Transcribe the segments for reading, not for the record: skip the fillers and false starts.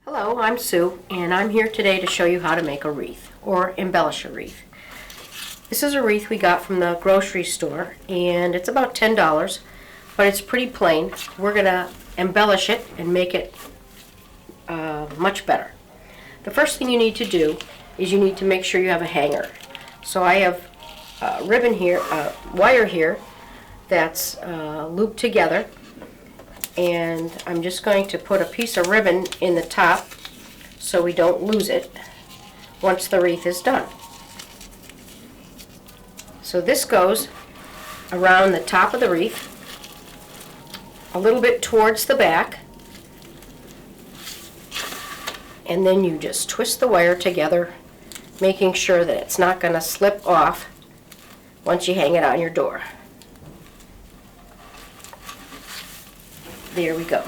Hello, I'm Sue, and I'm here today to show you how to make a wreath, or embellish a wreath. This is a wreath we got from the grocery store, and it's about $10, but it's pretty plain. We're going to embellish it and make it much better. The first thing you need to do is you need to make sure you have a hanger. So I have ribbon here, wire here that's looped together. And I'm just going to put a piece of ribbon in the top so we don't lose it once the wreath is done. So this goes around the top of the wreath, a little bit towards the back, and then you just twist the wire together, making sure that it's not going to slip off once you hang it on your door. There we go.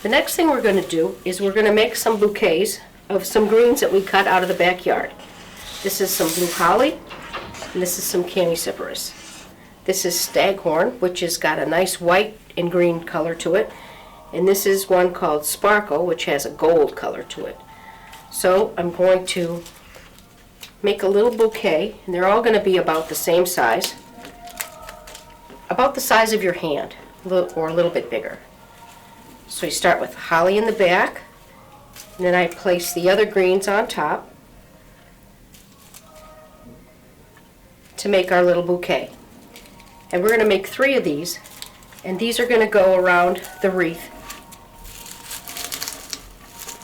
The next thing we're going to do is we're going to make some bouquets of some greens that we cut out of the backyard. This is some blue holly, and this is some chamaecyparis. This is staghorn, which has got a nice white and green color to it, and this is one called sparkle, which has a gold color to it. So I'm going to make a little bouquet, and they're all going to be about the same size, about the size of your hand, or a little bit bigger. So you start with holly in the back, and then I place the other greens on top to make our little bouquet. And we're going to make 3 of these, and these are going to go around the wreath,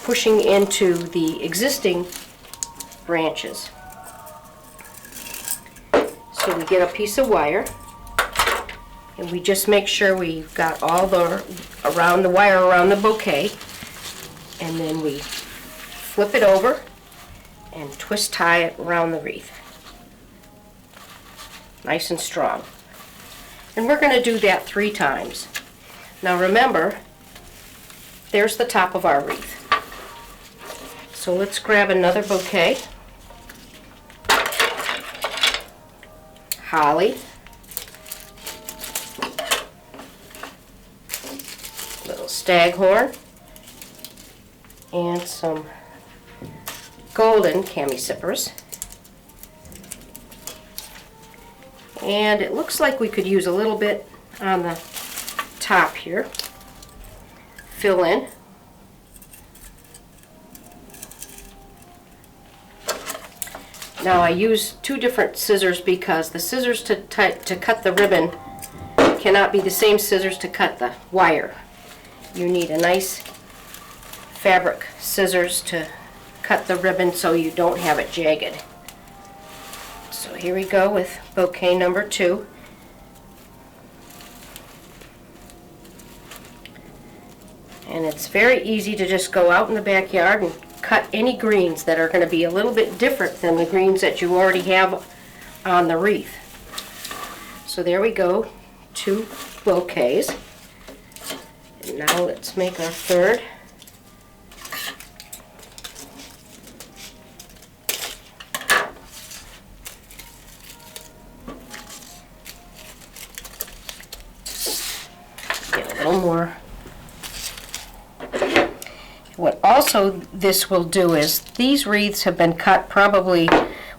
pushing into the existing branches. So we get a piece of wire, and we just make sure we've got all the wire around the bouquet, and then we flip it over and twist tie it around the wreath. Nice and strong. And we're going to do that 3 times. Now remember, there's the top of our wreath. So let's grab another bouquet. Holly. Little staghorn, and some golden chamaecyparis. And it looks like we could use a little bit on the top here. Fill in. Now I use 2 different scissors because the scissors to cut the ribbon cannot be the same scissors to cut the wire. You need a nice fabric scissors to cut the ribbon so you don't have it jagged. So here we go with bouquet number 2. And it's very easy to just go out in the backyard and cut any greens that are going to be a little bit different than the greens that you already have on the wreath. So there we go, 2 bouquets. And now let's make our 3rd. Get a little more. What also this will do is these wreaths have been cut probably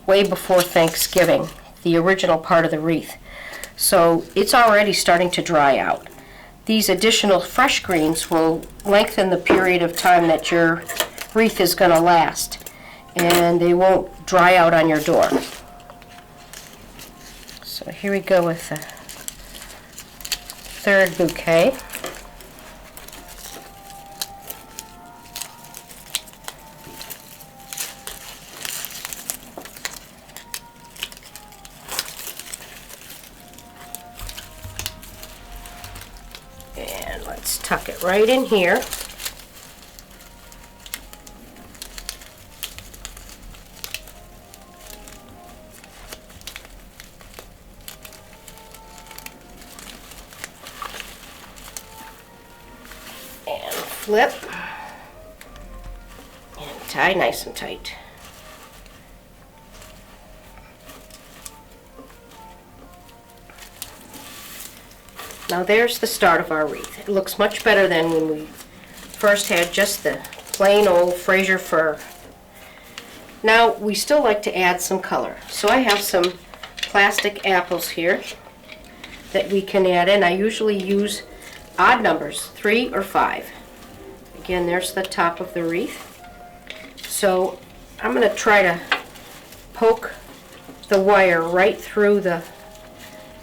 way before Thanksgiving, the original part of the wreath. So it's already starting to dry out. These additional fresh greens will lengthen the period of time that your wreath is going to last, and they won't dry out on your door. So here we go with the 3rd bouquet. And let's tuck it right in here. And flip. And tie nice and tight. Now there's the start of our wreath. It looks much better than when we first had just the plain old Fraser fir. Now we still like to add some color. So I have some plastic apples here that we can add in. I usually use odd numbers, 3 or 5. Again, there's the top of the wreath. So I'm going to try to poke the wire right through the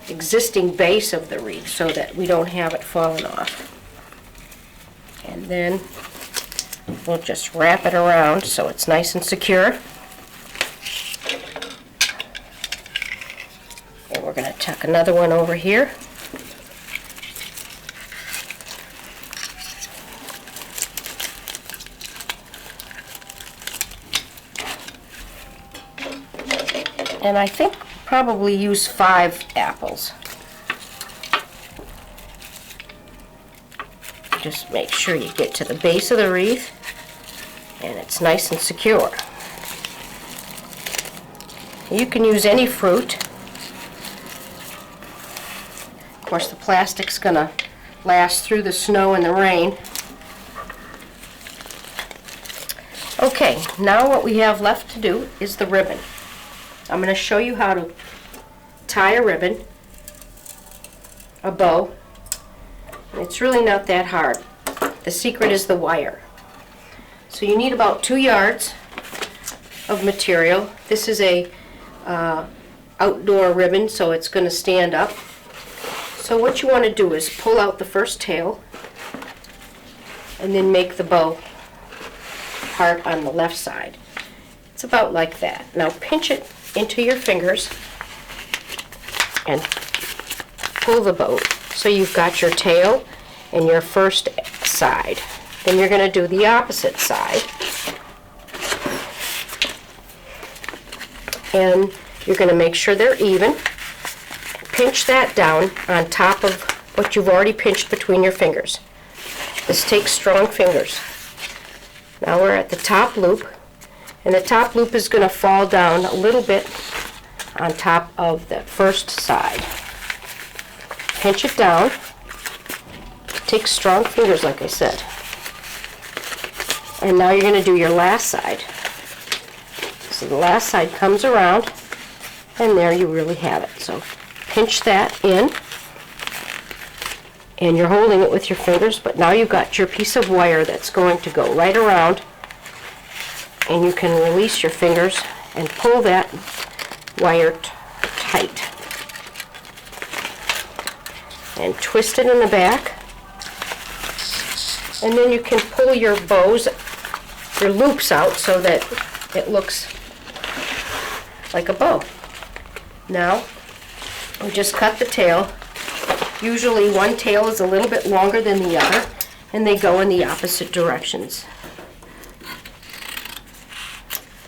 existing base of the wreath so that we don't have it falling off. And then we'll just wrap it around so it's nice and secure. And we're going to tuck another one over here. And I think probably use 5 apples. Just make sure you get to the base of the wreath and it's nice and secure. You can use any fruit. Of course, the plastic's going to last through the snow and the rain. Okay, now what we have left to do is the ribbon. I'm going to show you how to tie a ribbon, a bow. It's really not that hard. The secret is the wire. So you need about 2 yards of material. This is a outdoor ribbon, so it's going to stand up. So what you want to do is pull out the first tail and then make the bow part on the left side. It's about like that. Now pinch it into your fingers and pull the bow. So you've got your tail and your first side. Then you're going to do the opposite side. And you're going to make sure they're even. Pinch that down on top of what you've already pinched between your fingers. This takes strong fingers. Now we're at the top loop, and the top loop is going to fall down a little bit on top of the first side. Pinch it down. Take strong fingers, like I said. And now you're going to do your last side. So the last side comes around, and there you really have it. So pinch that in, and you're holding it with your fingers, but now you've got your piece of wire that's going to go right around, and you can release your fingers and pull that wire tight. And twist it in the back. And then you can pull your bows, your loops out so that it looks like a bow. Now, we just cut the tail. Usually one tail is a little bit longer than the other, and they go in the opposite directions.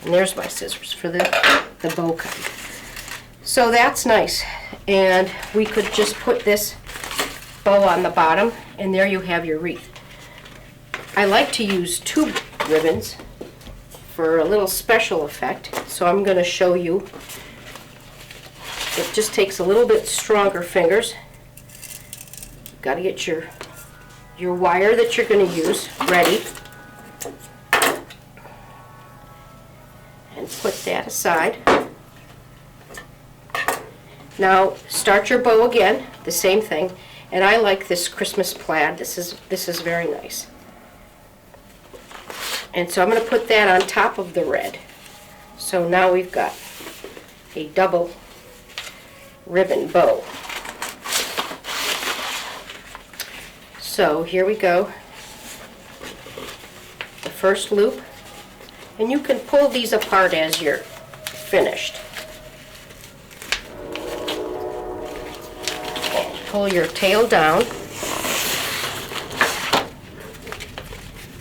And there's my scissors for the bow cut. So that's nice. And we could just put this bow on the bottom, and there you have your wreath. I like to use 2 ribbons for a little special effect, so I'm going to show you. It just takes a little bit stronger fingers. You've got to get your wire that you're going to use ready. And put that aside. Now start your bow again, the same thing. And I like this Christmas plaid. This is very nice. And so I'm going to put that on top of the red. So now we've got a double ribbon bow. So here we go. The first loop. And you can pull these apart as you're finished. And pull your tail down.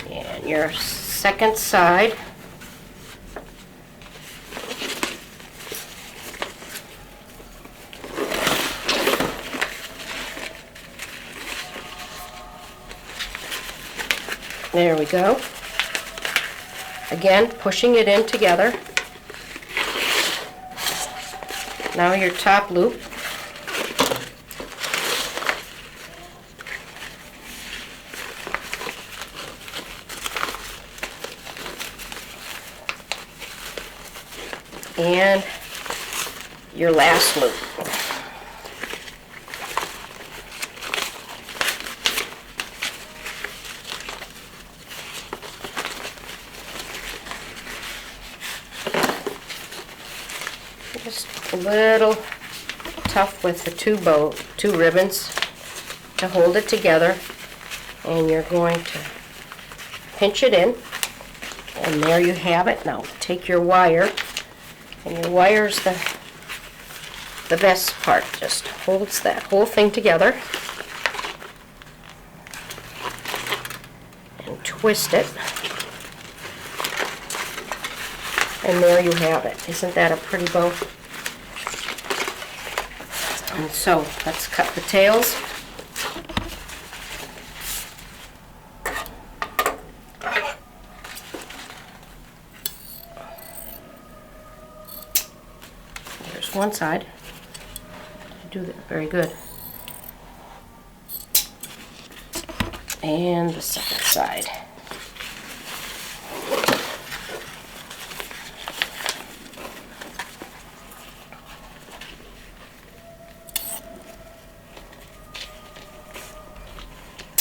And your second side. There we go. Again, pushing it in together. Now your top loop. and your last loop. Just a little tough with the two ribbons to hold it together, and you're going to pinch it in, and there you have it. Now take your wire, and your wire's the best part. Just holds that whole thing together and twist it, and there you have it. Isn't that a pretty bow? And so let's cut the tails. There's one side. Do that very good. And the second side.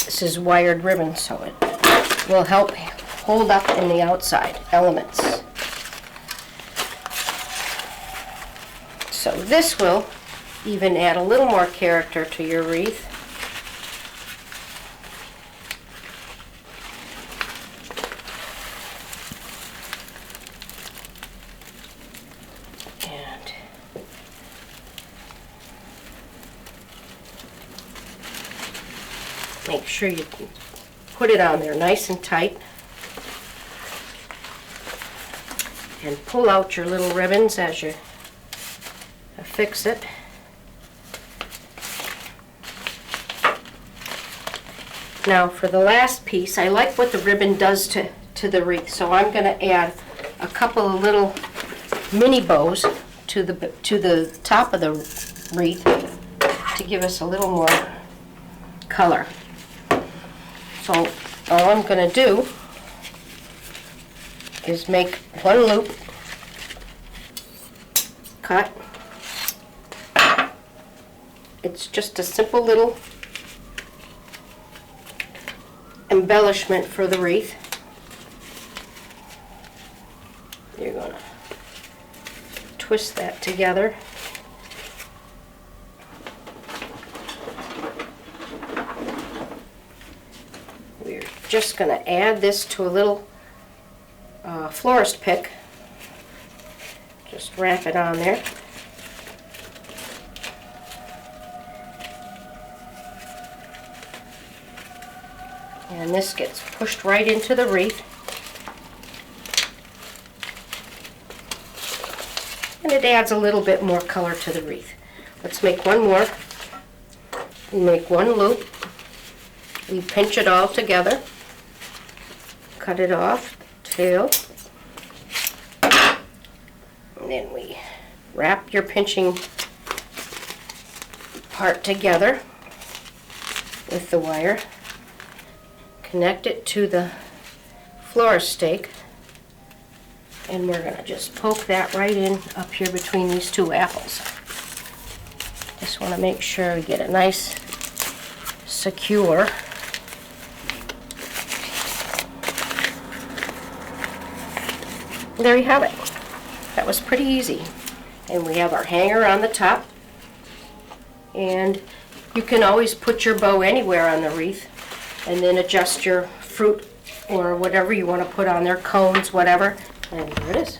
This is wired ribbon, so it will help hold up in the outside elements. So this will even add a little more character to your wreath. And make sure you put it on there nice and tight. And pull out your little ribbons as you fix it. Now for the last piece, I like what the ribbon does to the wreath, so I'm going to add a couple of little mini bows to the top of the wreath to give us a little more color. So all I'm going to do is make one loop, cut. It's just a simple little embellishment for the wreath. You're going to twist that together. We're just going to add this to a little florist pick. Just wrap it on there. And this gets pushed right into the wreath. And it adds a little bit more color to the wreath. Let's make one more. We make one loop. We pinch it all together. Cut it off, tail. And then we wrap your pinching part together with the wire. Connect it to the florist stake, and we're going to just poke that right in up here between these two apples. Just want to make sure we get it nice, secure. There you have it. That was pretty easy. And we have our hanger on the top, and you can always put your bow anywhere on the wreath and then adjust your fruit or whatever you want to put on there, cones, whatever, and there it is.